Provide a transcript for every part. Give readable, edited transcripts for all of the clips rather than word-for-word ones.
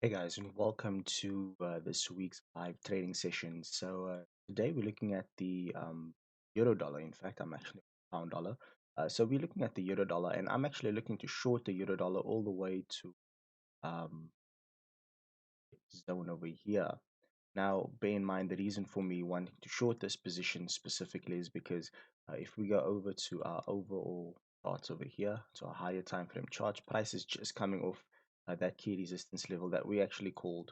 Hey guys, and welcome to this week's live trading session. Today we're looking at the euro dollar. In fact, I'm actually pound dollar. So we're looking at the euro dollar, and I'm actually looking to short the euro dollar all the way to um, zone over here. Now, bear in mind the reason for me wanting to short this position specifically is because if we go over to our overall charts over here, to our higher time frame chart, price is just coming off that key resistance level that we actually called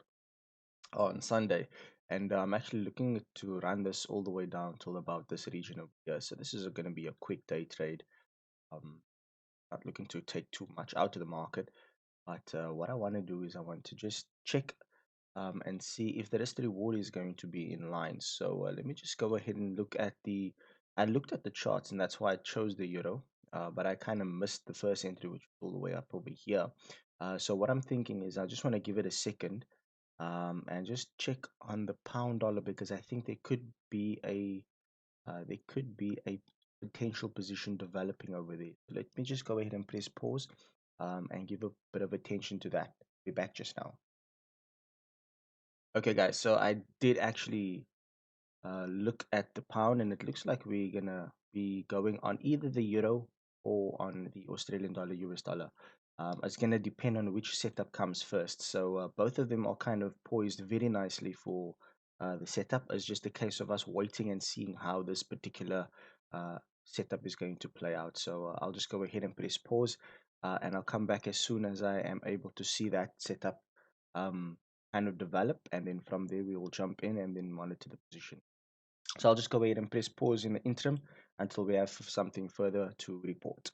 on Sunday. And I'm actually looking to run this all the way down till about this region over here. So this is going to be a quick day trade. Um, not looking to take too much out of the market, but what I want to do is I want to just check and see if the rest of the reward is going to be in line. So let me just go ahead and look at I looked at the charts, and that's why I chose the euro. But I kind of missed the first entry, which was all the way up over here. So what I'm thinking is I just want to give it a second and just check on the pound dollar because I think there could be a potential position developing over there. So let me just go ahead and press pause and give a bit of attention to that. Be back just now. Okay, guys. So I did actually look at the pound, and it looks like we're gonna be going on either the euro or on the Australian dollar, US dollar. It's gonna depend on which setup comes first. So both of them are kind of poised very nicely for the setup. It's just a case of us waiting and seeing how this particular uh, setup is going to play out. So I'll just go ahead and press pause, and I'll come back as soon as I am able to see that setup um, kind of develop, and then from there we will jump in and then monitor the position. So I'll just go ahead and press pause in the interim until we have something further to report.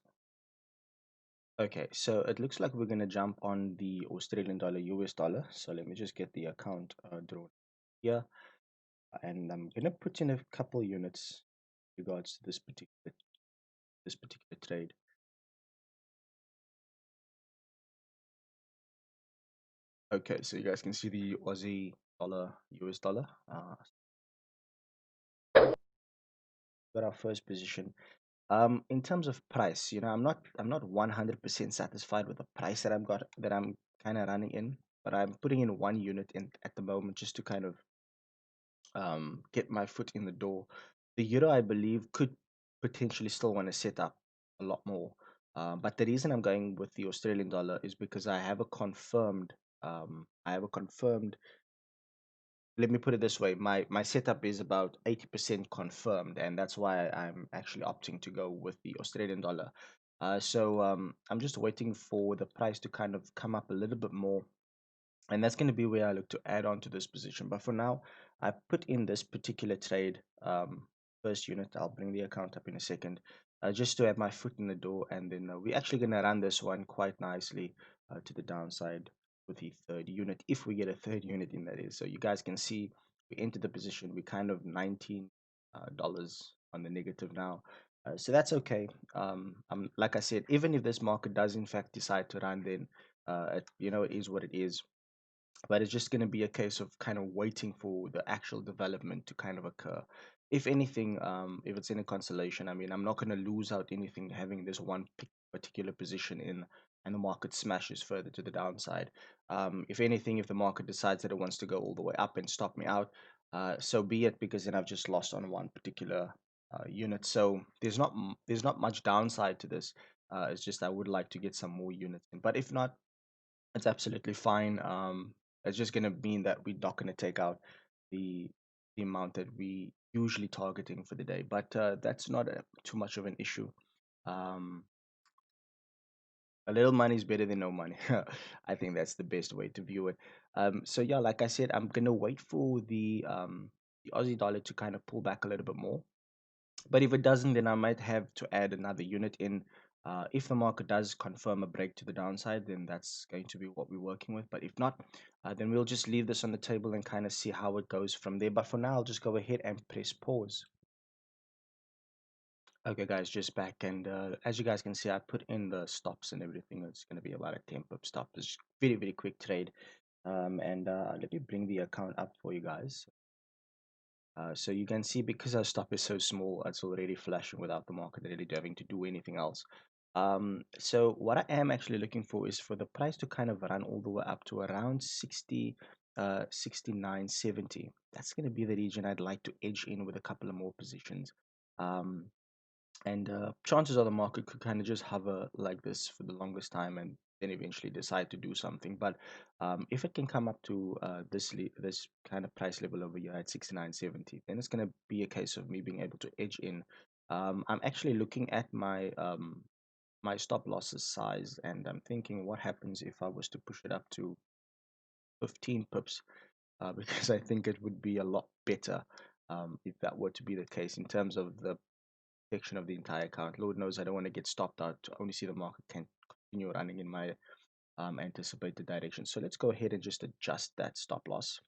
Okay, so it looks like we're going to jump on the Australian dollar, US dollar. So let me just get the account drawn here. And I'm going to put in a couple units regards to this particular trade. Okay, so you guys can see the Aussie dollar, US dollar. Got our first position. In terms of price, I'm not 100% satisfied with the price that I'm kind of running in, but I'm putting in one unit in at the moment just to kind of get my foot in the door. The euro, I believe, could potentially still want to set up a lot more. But the reason I'm going with the Australian dollar is because I have a confirmed let me put it this way, my setup is about 80% confirmed, and that's why I'm actually opting to go with the Australian dollar. So I'm just waiting for the price to kind of come up a little bit more, and that's going to be where I look to add on to this position. But for now, I put in this particular trade first unit. I'll bring the account up in a second, just to have my foot in the door, and then we're actually going to run this one quite nicely to the downside with the third unit, if we get a third unit in, that is. So you guys can see we entered the position. We kind of $19 on the negative now. So that's okay. Like I said, even if this market does in fact decide to run, then it is what it is, but it's just going to be a case of kind of waiting for the actual development to kind of occur. If anything, if it's any consolation, I mean, I'm not going to lose out anything having this one particular position in, and the market smashes further to the downside. If anything, if the market decides that it wants to go all the way up and stop me out, so be it, because then I've just lost on one particular unit. So there's not much downside to this. It's just I would like to get some more units in, but if not, it's absolutely fine. It's just gonna mean that we're not gonna take out the the amount that we usually targeting for the day, but that's not too much of an issue. Um, a little money is better than no money. I think that's the best way to view it. So yeah, like I said, I'm gonna wait for the Aussie dollar to kind of pull back a little bit more, but if it doesn't, then I might have to add another unit in. If the market does confirm a break to the downside, then that's going to be what we're working with. But if not, then we'll just leave this on the table and kind of see how it goes from there. But for now, I'll just go ahead and press pause. Okay, guys, just back. And as you guys can see, I put in the stops and everything. It's going to be about a 10 pip stop. It's very, very quick trade. And let me bring the account up for you guys. So you can see, because our stop is so small, it's already flashing without the market really having to do anything else. So what I am actually looking for is for the price to kind of run all the way up to around 60, 69.70. That's going to be the region I'd like to edge in with a couple of more positions. Um, and chances are the market could kind of just hover like this for the longest time and then eventually decide to do something. But if it can come up to this kind of price level over here at 69.70, then it's going to be a case of me being able to edge in. I'm actually looking at my stop losses size, and I'm thinking what happens if I was to push it up to 15 pips, because I think it would be a lot better if that were to be the case in terms of the protection of the entire account. Lord knows I don't want to get stopped out to only see the market can continue running in my anticipated direction. So let's go ahead and just adjust that stop loss.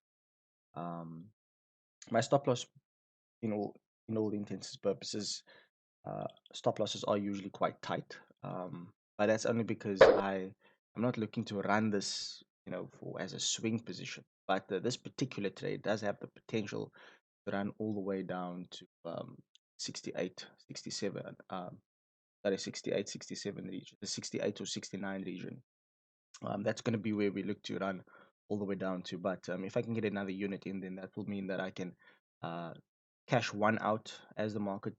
Um, my stop loss, in all intents and purposes, uh, stop losses are usually quite tight. But that's only because I'm not looking to run this, for as a swing position. But this particular trade does have the potential to run all the way down to 68, 67. That is 68, 67 region, the 68 or 69 region. That's going to be where we look to run all the way down to. But if I can get another unit in, then that will mean that I can uh, cash one out as the market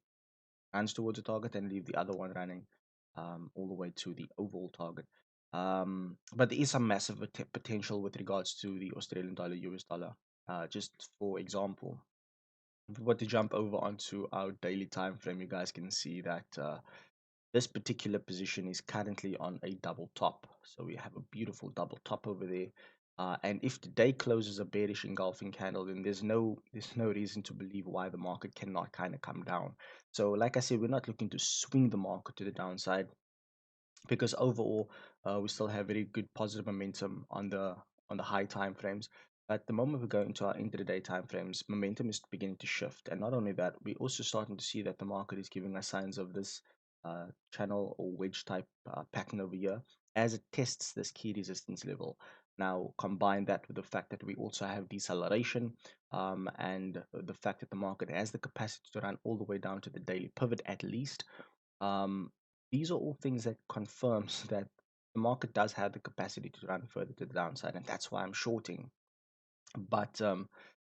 runs towards a target and leave the other one running all the way to the overall target. But there is some massive potential with regards to the Australian dollar, US dollar. Just for example, if we were to jump over onto our daily time frame, you guys can see that this particular position is currently on a double top. So we have a beautiful double top over there. And if the day closes a bearish engulfing candle, then there's no reason to believe why the market cannot kind of come down. So like I said, we're not looking to swing the market to the downside because overall we still have very good positive momentum on the high time frames. But the moment we go into our intraday time frames, momentum is beginning to shift, and not only that, we're also starting to see that the market is giving us signs of this channel or wedge type pattern over here as it tests this key resistance level. Now, combine that with the fact that we also have deceleration, and the fact that the market has the capacity to run all the way down to the daily pivot at least. um, these are all things that confirms that the market does have the capacity to run further to the downside, and that's why I'm shorting. But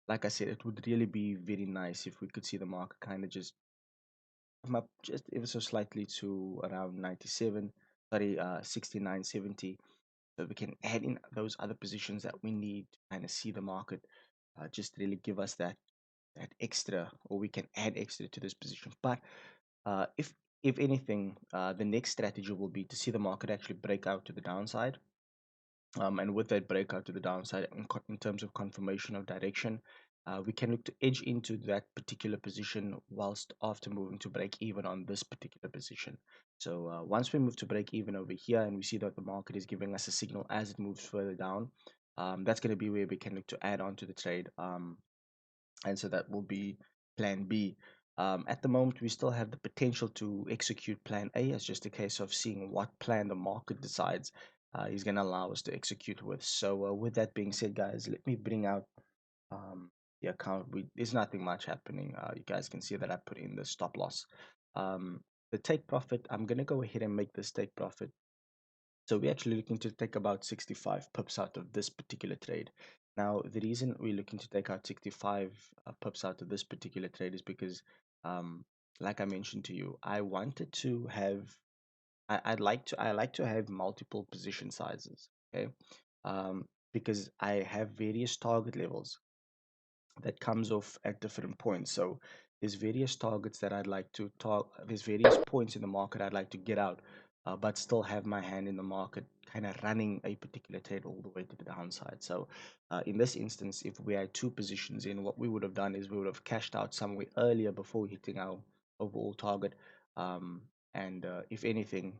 like I said, it would really be very nice if we could see the market kind of just come up just ever so slightly to around 97, sorry, 69.70, so we can add in those other positions that we need to kind of see the market just really give us that extra, or we can add extra to this position. But if anything, the next strategy will be to see the market actually break out to the downside. And with that breakout to the downside, in terms of confirmation of direction, we can look to edge into that particular position whilst after moving to break even on this particular position. So once we move to break even over here and we see that the market is giving us a signal as it moves further down, that's going to be where we can look to add on to the trade. And so that will be plan B. At the moment, we still have the potential to execute plan A. It's just a case of seeing what plan the market decides is going to allow us to execute with. So, with that being said, guys, let me bring out the account. There's nothing much happening. You guys can see that I put in the stop loss. Um, the take profit, I'm going to go ahead and make this take profit, so we're actually looking to take about 65 pips out of this particular trade. Now, the reason we're looking to take out 65 pips out of this particular trade is because, um, like I mentioned to you, I wanted to have, I like to have multiple position sizes. Okay, because I have various target levels that comes off at different points. So there's various targets that I'd like to There's various points in the market I'd like to get out, but still have my hand in the market, kind of running a particular trade all the way to the downside. So in this instance, if we had two positions in, what we would have done is we would have cashed out somewhere earlier before hitting our overall target. And if anything,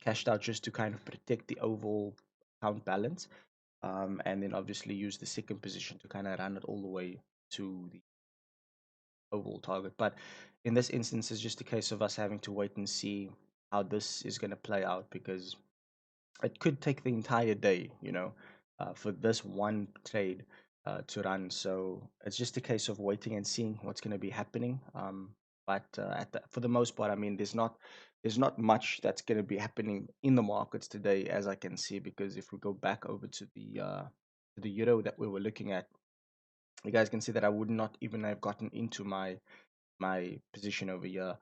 cashed out just to kind of protect the overall account balance, and then obviously use the second position to kind of run it all the way to the overall target. But in this instance, it's just a case of us having to wait and see how this is going to play out, because it could take the entire day, for this one trade to run. So it's just a case of waiting and seeing what's going to be happening. But for the most part, I mean, there's not there's not much that's going to be happening in the markets today, as I can see, because if we go back over to the euro that we were looking at, you guys can see that I would not even have gotten into my position over here.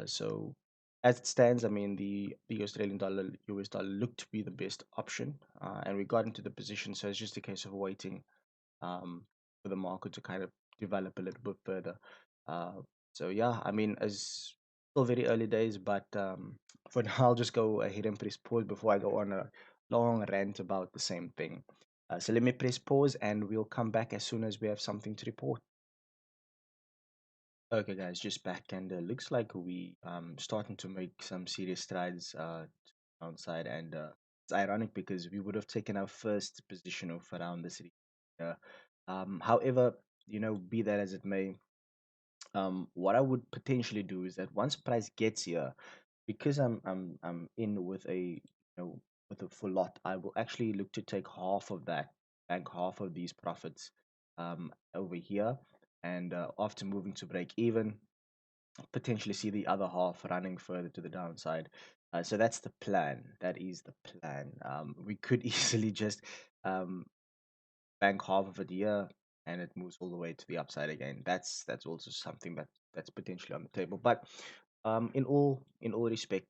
So as it stands, I mean the Australian dollar, US dollar looked to be the best option, and we got into the position. So it's just a case of waiting um, for the market to kind of develop a little bit further. Uh, so yeah, I mean, it's still very early days, but for now, I'll just go ahead and press pause before I go on a long rant about the same thing. So let me press pause, and we'll come back as soon as we have something to report. Okay, guys, just back, and looks like we starting to make some serious strides downside, and it's ironic because we would have taken our first position of around the city. Uh, however, be that as it may, what I would potentially do is that once price gets here, because I'm in with with a full lot, I will actually look to take half of that, bank half of these profits over here, and after moving to break even potentially see the other half running further to the downside. So that's the plan. That is the plan. We could easily just um, bank half of it here, and it moves all the way to the upside again. That's also something that's potentially on the table. But in all respect,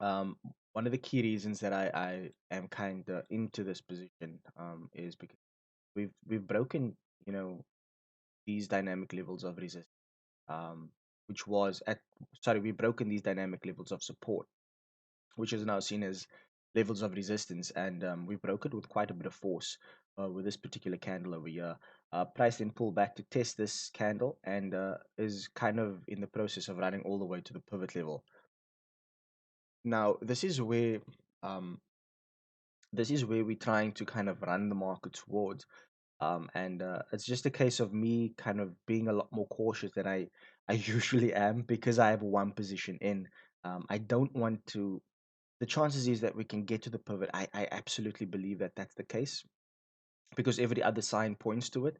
um, one of the key reasons that I am kind of into this position is because we've broken you know these dynamic levels of resistance, um, which was at sorry, we've broken these dynamic levels of support, which is now seen as levels of resistance, and we broke it with quite a bit of force with this particular candle over here. Price then pulled back to test this candle and is kind of in the process of running all the way to the pivot level. Now, um, this is where we're trying to kind of run the market towards. And it's just a case of me kind of being a lot more cautious than I usually am because I have one position in. I don't want to. The chances is that we can get to the pivot. I absolutely believe that that's the case because every other sign points to it.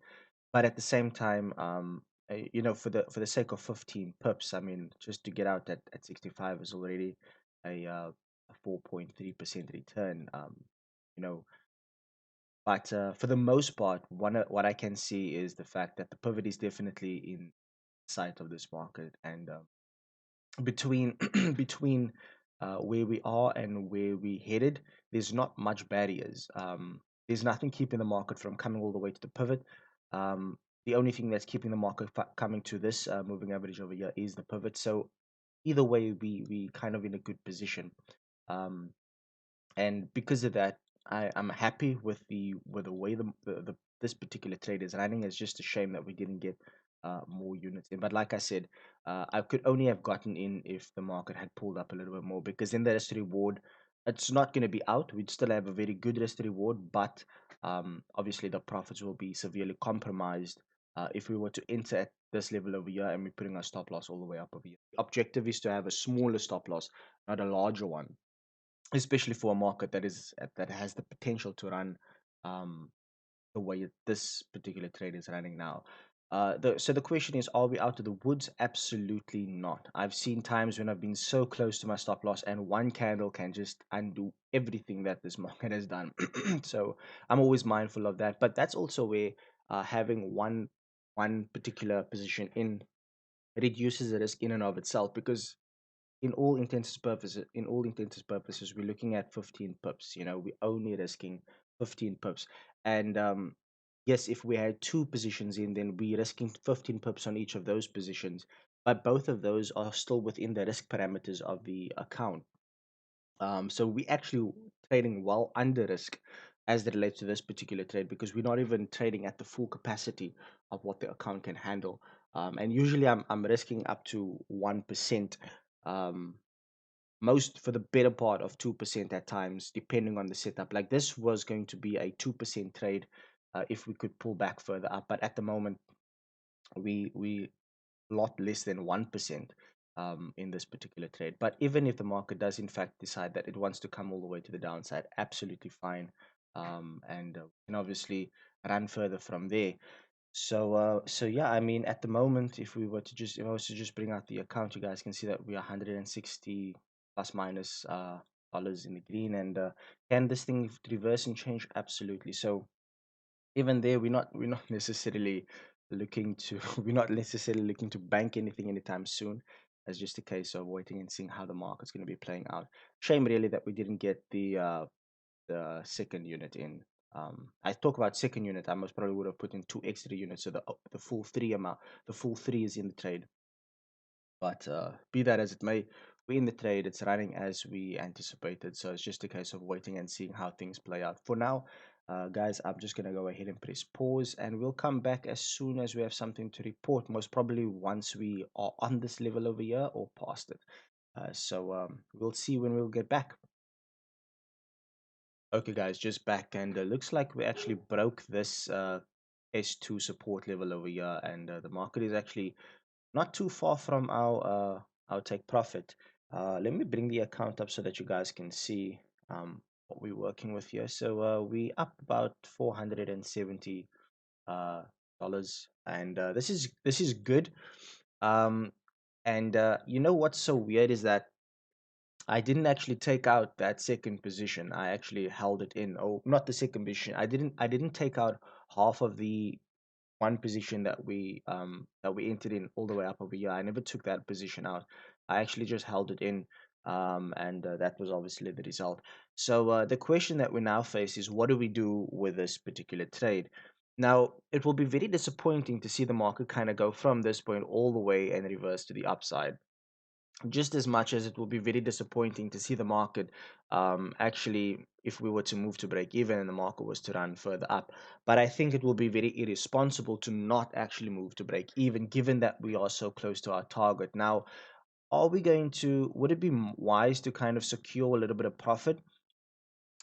But at the same time, for the sake of 15 pips, I mean, just to get out at 65 is already a 4.3% return. You know, but for the most part, what I can see is the fact that the pivot is definitely in sight of this market, and between between where we are and where we headed, there's not much barriers. There's nothing keeping the market from coming all the way to the pivot. The only thing that's keeping the market coming to this moving average over here is the pivot. So either way, we kind of in a good position. Um, and because of that, I'm happy with the way the this particular trade is running. It's just a shame that we didn't get more units in. But like I said, I could only have gotten in if the market had pulled up a little bit more because then the risk reward, it's not going to be out. We'd still have a very good risk reward, but obviously the profits will be severely compromised if we were to enter at this level over here and we're putting our stop loss all the way up over here. The objective is to have a smaller stop loss, not a larger one, especially for a market that has the potential to run um, the way this particular trade is running now. So the question is, are we out of the woods? Absolutely not. I've seen times when I've been so close to my stop loss, and one candle can just undo everything that this market has done. So I'm always mindful of that. But that's also where having one particular position in reduces the risk in and of itself because in all intents and purposes, we're looking at 15 pips. We're only risking 15 pips. And yes, if we had two positions in, then we're risking 15 pips on each of those positions. But both of those are still within the risk parameters of the account. So we actually trading well under risk as it relates to this particular trade because we're not even trading at the full capacity of what the account can handle. And usually I'm risking up to 1%. Um, Most for the better part of 2% at times, depending on the setup. Like this was going to be a 2% trade if we could pull back further up, but at the moment we lot less than 1% in this particular trade. But even if the market does in fact decide that it wants to come all the way to the downside, absolutely fine, and we can obviously run further from there. So yeah, I mean, at the moment, if I was to just bring out the account, you guys can see that we are 160 plus minus dollars in the green, and can this thing reverse and change? Absolutely. So even there, we're not necessarily looking to we're not necessarily looking to bank anything anytime soon. It's just a case of waiting and seeing how the market's going to be playing out. Shame really that we didn't get the second unit in. I talk about second unit. I most probably would have put in two extra units, so the full three amount, the full three is in the trade. But be that as it may, we're in the trade. It's running as we anticipated, so it's just a case of waiting and seeing how things play out. For now, guys, I'm just gonna go ahead and press pause, and we'll come back as soon as we have something to report. Most probably once we are on this level over here or past it. So we'll see when we'll get back. Okay, guys, just back, and looks like we actually broke this S2 support level over here, and the market is actually not too far from our take profit. Let me bring the account up so that you guys can see what we're working with here. So we up about 470 uh, dollars, and this is good. Um, and you know what's so weird is that I didn't actually take out that second position. I actually held it in. Oh, not the second position. I didn't take out half of the one position that we entered in all the way up over here. I never took that position out. I actually just held it in, and that was obviously the result. So the question that we now face is, what do we do with this particular trade? Now, it will be very disappointing to see the market kind of go from this point all the way and reverse to the upside, just as much as it will be very disappointing to see the market actually, if we were to move to break even and the market was to run further up. But I think it will be very irresponsible to not actually move to break even, given that we are so close to our target. Now, would it be wise to kind of secure a little bit of profit?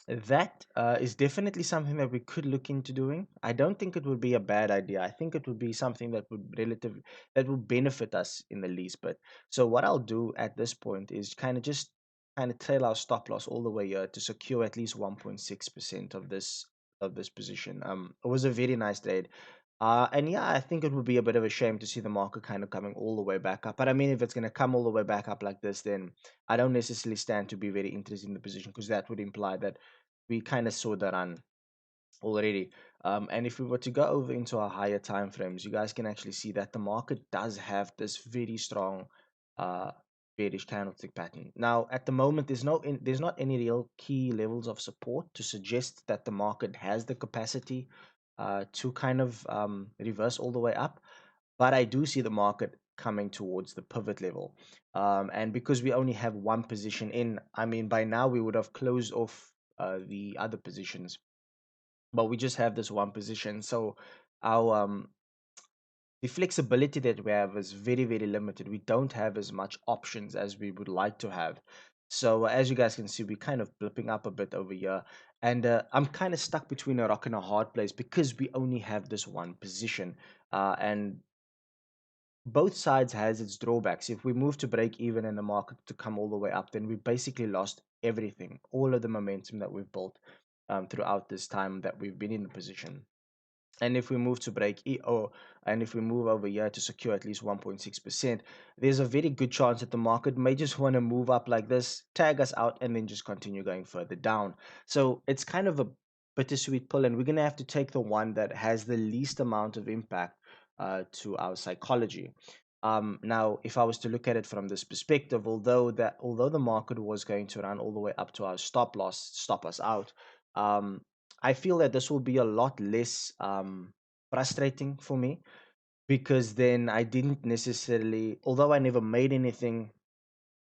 That is definitely something that we could look into doing. I don't think it would be a bad idea. I think it would be something that would benefit us in the least bit. So what I'll do at this point is kind of trail our stop loss all the way here to secure at least 1.6% of this position. It was a very nice trade. And yeah, I think it would be a bit of a shame to see the market kind of coming all the way back up. But I mean, if it's going to come all the way back up like this, then I don't necessarily stand to be very interested in the position, because that would imply that we kind of saw the run already. And if we were to go over into our higher time frames, you guys can actually see that the market does have this very strong uh, bearish candlestick pattern. Now, at the moment, there's not any real key levels of support to suggest that the market has the capacity to kind of reverse all the way up. But I do see the market coming towards the pivot level. And because we only have one position in, I mean, by now we would have closed off the other positions, but we just have this one position. So our the flexibility that we have is very, very limited. We don't have as much options as we would like to have. So as you guys can see, we're kind of blipping up a bit over here, and I'm kind of stuck between a rock and a hard place because we only have this one position. And both sides has its drawbacks. If we move to break even in the market to come all the way up, then we basically lost everything, all of the momentum that we've built throughout this time that we've been in the position. And if we move to and if we move over here to secure at least 1.6%, there's a very good chance that the market may just want to move up like this, tag us out, and then just continue going further down. So it's kind of a bittersweet pull, and we're going to have to take the one that has the least amount of impact to our psychology. Now, if I was to look at it from this perspective, although the market was going to run all the way up to our stop loss, stop us out, um, I feel that this will be a lot less frustrating for me, because then I didn't necessarily, although I never made anything,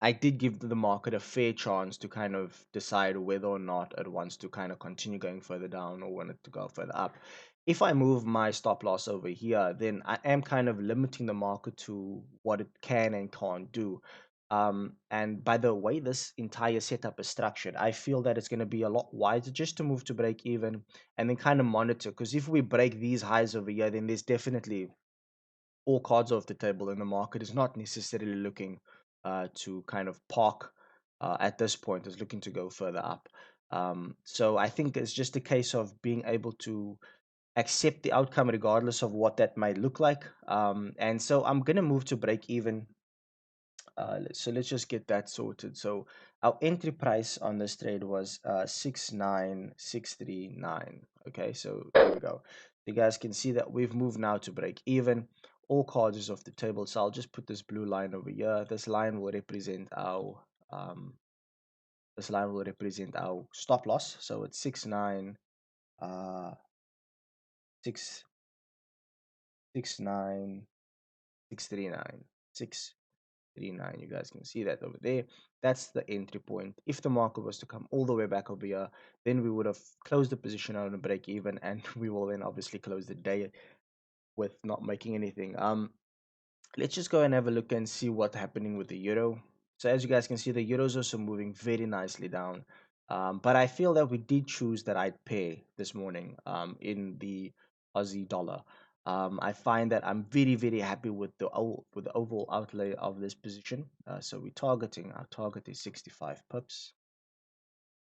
I did give the market a fair chance to kind of decide whether or not it wants to kind of continue going further down or want it to go further up. If I move my stop loss over here, then I am kind of limiting the market to what it can and can't do. And by the way this entire setup is structured, I feel that it's going to be a lot wiser just to move to break even and then kind of monitor. Because if we break these highs over here, then there's definitely all cards off the table, and the market is not necessarily looking to kind of park at this point, is looking to go further up. So I think it's just a case of being able to accept the outcome regardless of what that might look like. And so I'm gonna move to break even. So let's just get that sorted. So our entry price on this trade was 69639. Okay, so there we go. You guys can see that we've moved now to break even. All cards is off the table. So I'll just put this blue line over here. This line will represent our stop loss. So it's 69 uh 6 69 639 639. You guys can see that over there. That's the entry point. If the market was to come all the way back over here, then we would have closed the position on a break even, and we will then obviously close the day with not making anything. Let's just go and have a look and see what's happening with the euro. So as you guys can see, the euro is also moving very nicely down. But I feel that we did choose the right pair this morning in the Aussie dollar. I find that I'm very, very happy with with the overall outlay of this position. So we're targeting, our target is 65 pips.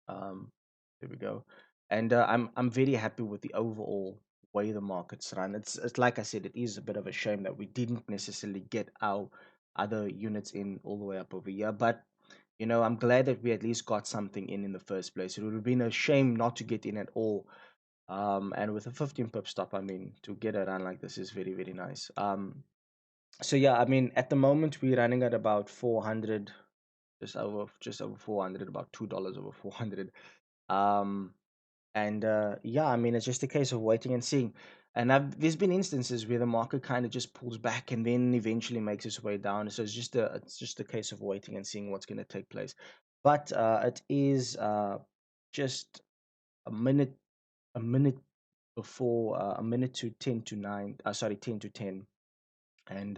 Um, there we go. And I'm very happy with the overall way the markets run. It's like I said, it is a bit of a shame that we didn't necessarily get our other units in all the way up over here. But I'm glad that we at least got something in the first place. It would have been a shame not to get in at all. And with a 15 pip stop, I mean, to get a run like this is very, very nice. So yeah, I mean, at the moment we're running at about 400, just over 400, about $2 over 400. Um, and yeah, I mean, it's just a case of waiting and seeing. And there's been instances where the market kind of just pulls back and then eventually makes its way down. So it's just a case of waiting and seeing what's going to take place. But it is just a minute a minute to 10 to 9. Sorry, 10 to 10. And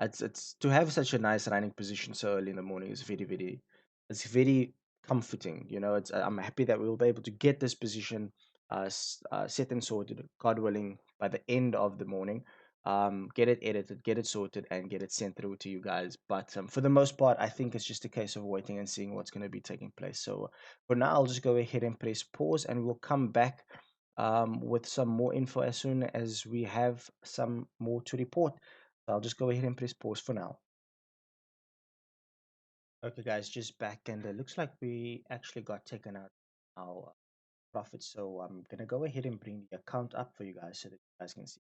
it's to have such a nice running position so early in the morning is very, very, it's very comforting. I'm happy that we will be able to get this position set and sorted, God willing, by the end of the morning. Get it edited, get it sorted, and get it sent through to you guys. But for the most part, I think it's just a case of waiting and seeing what's going to be taking place. So for now, I'll just go ahead and press pause, and we'll come back with some more info as soon as we have some more to report. I'll just go ahead and press pause for now. Okay, guys, just back, and it looks like we actually got taken out our profit. So I'm gonna go ahead and bring the account up for you guys so that you guys can see.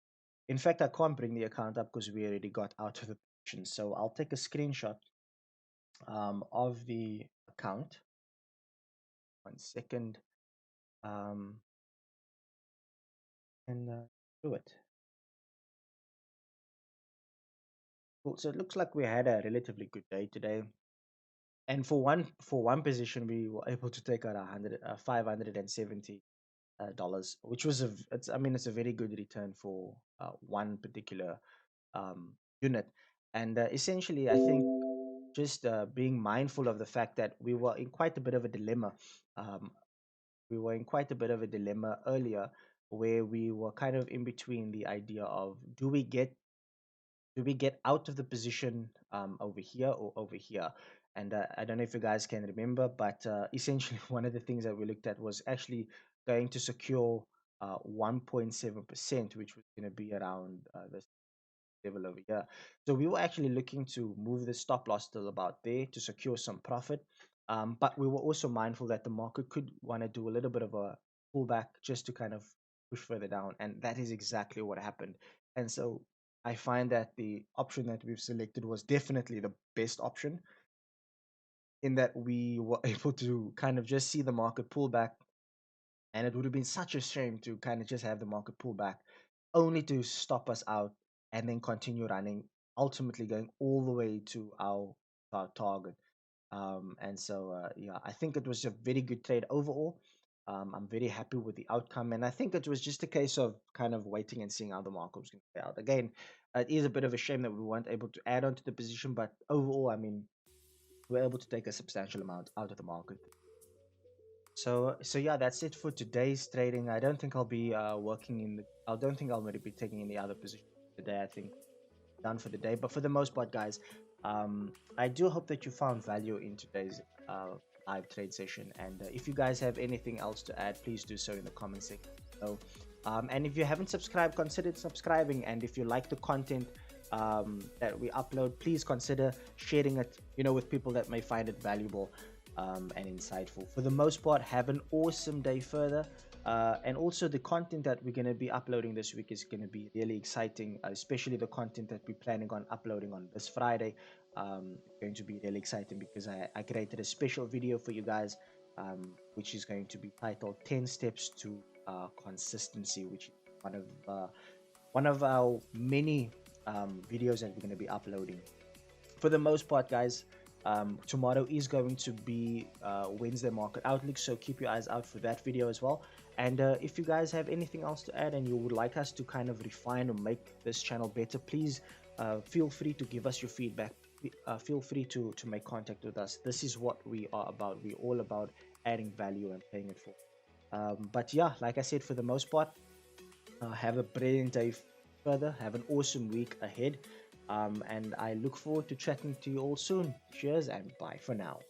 In fact, I can't bring the account up because we already got out of the position. So I'll take a screenshot of the account. 1 second. Um, and do it. Cool. So it looks like we had a relatively good day today. And for one position, we were able to take out 570 dollars, which was I mean, it's a very good return for one particular um, unit. And essentially, I think just being mindful of the fact that we were in quite a bit of a dilemma. Um, we were in quite a bit of a dilemma earlier, where we were kind of in between the idea of do we get out of the position over here or over here? And I don't know if you guys can remember, but essentially one of the things that we looked at was actually going to secure 1.7%, which was going to be around this level over here. So we were actually looking to move the stop loss till about there to secure some profit. But we were also mindful that the market could want to do a little bit of a pullback just to kind of push further down. And that is exactly what happened. And so I find that the option that we've selected was definitely the best option, in that we were able to kind of just see the market pull back, and it would have been such a shame to kind of just have the market pull back only to stop us out and then continue running, ultimately going all the way to our target. And so, yeah, I think it was a very good trade overall. I'm very happy with the outcome, and I think it was just a case of kind of waiting and seeing how the market was going to play out. Again, it is a bit of a shame that we weren't able to add on to the position, but overall, I mean, we we're able to take a substantial amount out of the market. So yeah, that's it for today's trading. I don't think I'll be working in the. I don't think I'll maybe be taking any other position today. I think done for the day. But for the most part, guys, I do hope that you found value in today's live trade session. And if you guys have anything else to add, please do so in the comment section. So And if you haven't subscribed, consider subscribing. And if you like the content that we upload, please consider sharing it, with people that may find it valuable and insightful. For the most part, have an awesome day further. And also, the content that we're going to be uploading this week is going to be really exciting, especially the content that we're planning on uploading on this Friday. It's going to be really exciting because I created a special video for you guys, which is going to be titled 10 Steps to Consistency, which is one of our many videos that we're going to be uploading. For the most part, guys, tomorrow is going to be Wednesday market outlook, so keep your eyes out for that video as well. And if you guys have anything else to add and you would like us to kind of refine or make this channel better, please feel free to give us your feedback. Feel free to make contact with us. This is what we are about. We're all about adding value and paying it forward. But yeah, like I said, for the most part, have a brilliant day further. Have an awesome week ahead. And I look forward to chatting to you all soon. Cheers and bye for now.